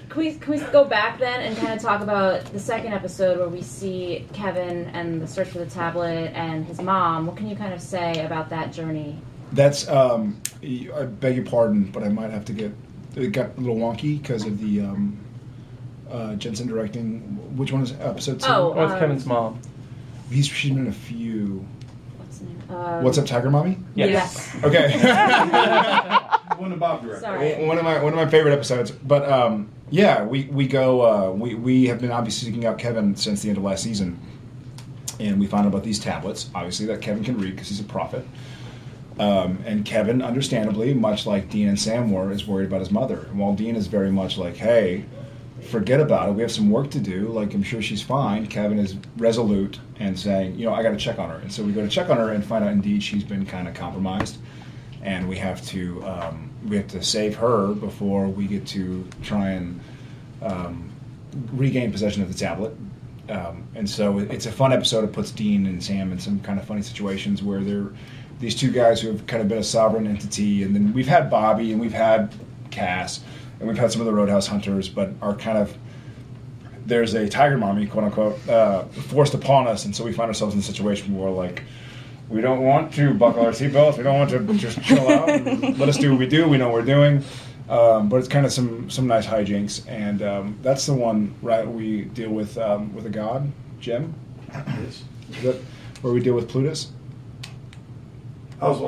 Can we go back then and kind of talk about the second episode where we see Kevin and the search for the tablet and his mom? What can you kind of say about that journey? That's, I beg your pardon, but I might have to it got a little wonky because of the Jensen directing. Which one is episode 2? Oh, it's Kevin's mom. She's been in a few. What's the name? What's Up, Tiger Mommy? Yes. Okay. One of Bob directed. Sorry. One of my favorite episodes. But yeah, we go. We have been obviously seeking out Kevin since the end of last season, and we found out about these tablets. Obviously, that Kevin can read because he's a prophet. And Kevin, understandably, much like Dean and Sam were, is worried about his mother. And while Dean is very much like, hey, forget about it, we have some work to do, like, I'm sure she's fine, Kevin is resolute and saying, I got to check on her. And so we go to check on her and find out indeed she's been kind of compromised. And we have to save her before we get to try and regain possession of the tablet. And so it's a fun episode. It puts Dean and Sam in some kind of funny situations where they're these two guys who have kind of been a sovereign entity, and then we've had Bobby and we've had Cass and we've had some of the Roadhouse Hunters, but are kind of, there's a tiger mommy, quote unquote, forced upon us, and so we find ourselves in a situation where we're like, we don't want to buckle our seatbelts, we don't want to just chill out and let us do what we do, we know what we're doing, but it's kind of some nice hijinks, and that's the one, right, we deal with a god, Jim? Yes. Is that where we deal with Plutus? I was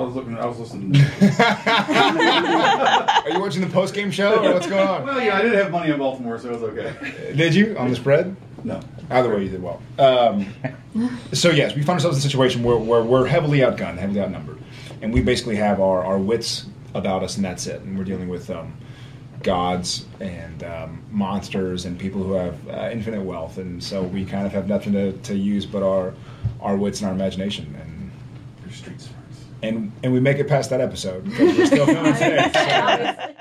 listening. Are you watching the post-game show, or what's going on? Well, yeah, I did have money in Baltimore, so it was okay. Did you? On the spread? No. Either way, you did well. So, yes, we find ourselves in a situation where we're heavily outgunned, heavily outnumbered. And we basically have our wits about us, and that's it. And we're dealing with gods and monsters and people who have infinite wealth. And so we kind of have nothing to use but our wits and our imagination. And Your street smarts. And we make it past that episode because we're still filming today. So.